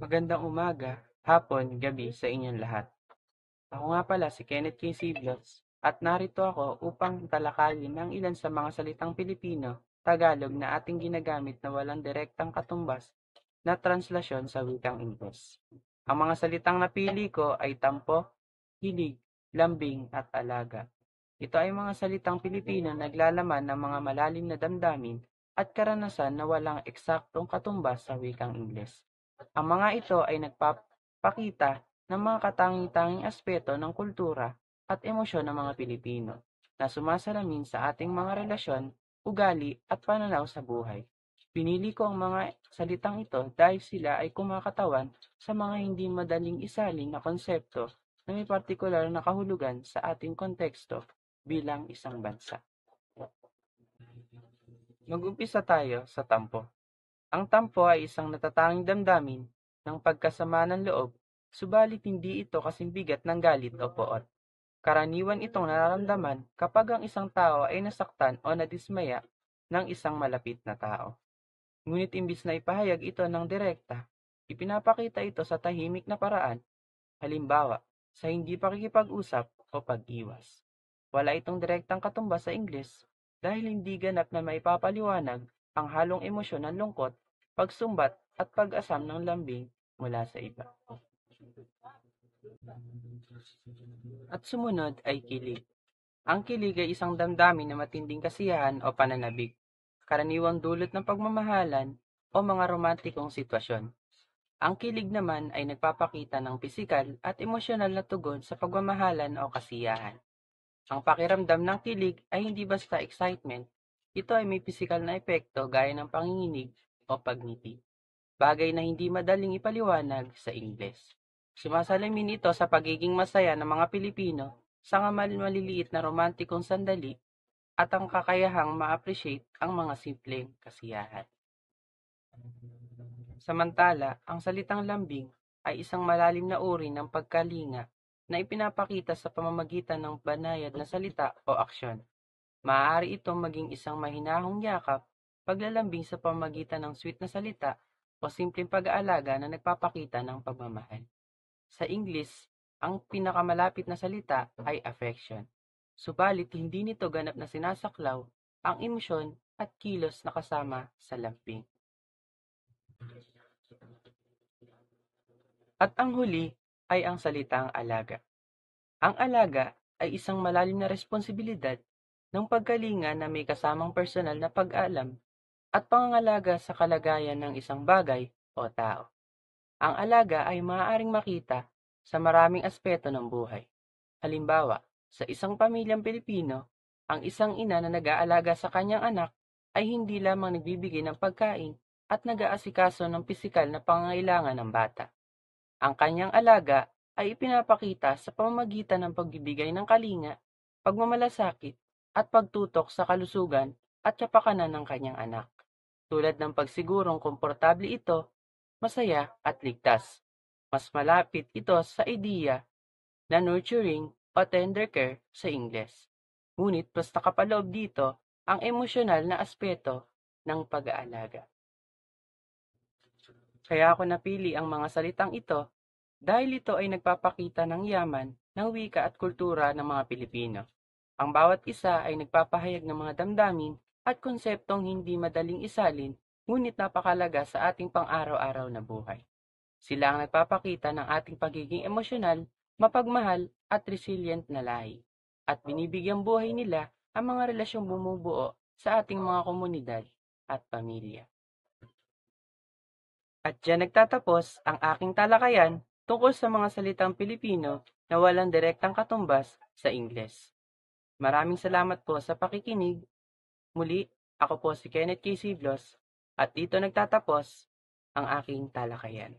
Magandang umaga, hapon, gabi sa inyong lahat. Ako nga pala si Kenneth K. Siblos at narito ako upang talakayin ang ilan sa mga salitang Pilipino, Tagalog na ating ginagamit na walang direktang katumbas na translasyon sa wikang Ingles. Ang mga salitang napili ko ay tampo, hilig, lambing at alaga. Ito ay mga salitang Pilipino na naglalaman ng mga malalim na damdamin at karanasan na walang eksaktong katumbas sa wikang Ingles. Ang mga ito ay nagpapakita ng mga katangi-tanging aspeto ng kultura at emosyon ng mga Pilipino na sumasalamin sa ating mga relasyon, ugali at pananaw sa buhay. Pinili ko ang mga salitang ito dahil sila ay kumakatawan sa mga hindi madaling isalin na konsepto na may partikular na kahulugan sa ating konteksto bilang isang bansa. Mag-umpisa tayo sa tampo. Ang tampo ay isang natatanging damdamin ng pagkasama ng loob, subalit hindi ito kasing bigat ng galit o poot. Karaniwan itong nararamdaman kapag ang isang tao ay nasaktan o nadismaya ng isang malapit na tao. Ngunit imbis na ipahayag ito ng direkta, ipinapakita ito sa tahimik na paraan, halimbawa, sa hindi pakikipag-usap o pag-iwas. Wala itong direktang katumbas sa Ingles dahil hindi ganap na maipapaliwanag ang halong emosyon ng lungkot, pagsumbat at pag-asam ng lambing mula sa iba. At sumunod ay kilig. Ang kilig ay isang damdamin na matinding kasiyahan o pananabik, karaniwang dulot ng pagmamahalan o mga romantikong sitwasyon. Ang kilig naman ay nagpapakita ng pisikal at emosyonal na tugon sa pagmamahalan o kasiyahan. Ang pakiramdam ng kilig ay hindi basta excitement, ito ay may pisikal na epekto gaya ng panginginig o pagngiti, bagay na hindi madaling ipaliwanag sa Ingles. Sumasalamin ito sa pagiging masaya ng mga Pilipino sa maliliit na romantikong sandali at ang kakayahang ma-appreciate ang mga simpleng kasiyahan. Samantala, ang salitang lambing ay isang malalim na uri ng pagkalinga na ipinapakita sa pamamagitan ng banayad na salita o aksyon. Maaari itong maging isang mahinahong yakap, paglalambing sa pamamagitan ng sweet na salita o simpleng pag-aalaga na nagpapakita ng pagmamahal. Sa English, ang pinakamalapit na salita ay affection. Subalit hindi nito ganap na sinasaklaw ang emosyon at kilos na kasama sa lambing. At ang huli ay ang salitang alaga. Ang alaga ay isang malalim na responsibilidad ng pagkalinga na may kasamang personal na pag-alam at pangangalaga sa kalagayan ng isang bagay o tao. Ang alaga ay maaaring makita sa maraming aspeto ng buhay. Halimbawa, sa isang pamilyang Pilipino, ang isang ina na nag-aalaga sa kanyang anak ay hindi lamang nagbibigay ng pagkain at nag-aasikaso ng pisikal na pangangailangan ng bata. Ang kanyang alaga ay ipinapakita sa pamamagitan ng pagbibigay ng kalinga, pagmamalasakit, at pagtutok sa kalusugan at kapakanan ng kanyang anak, tulad ng pagsigurong komportable ito, masaya at ligtas. Mas malapit ito sa ideya na nurturing o tender care sa Ingles. Ngunit mas nakapaloob dito ang emosyonal na aspeto ng pag-aalaga. Kaya ako napili ang mga salitang ito dahil ito ay nagpapakita ng yaman ng wika at kultura ng mga Pilipino. Ang bawat isa ay nagpapahayag ng mga damdamin at konseptong hindi madaling isalin ngunit napakalaga sa ating pang-araw-araw na buhay. Sila ang nagpapakita ng ating pagiging emosyonal, mapagmahal at resilient na lahi. At binibigyang buhay nila ang mga relasyong bumubuo sa ating mga komunidad at pamilya. At diyan nagtatapos ang aking talakayan tungkol sa mga salitang Pilipino na walang direktang katumbas sa Ingles. Maraming salamat po sa pakikinig. Muli, ako po si Kenneth K. Siblos at dito nagtatapos ang aking talakayan.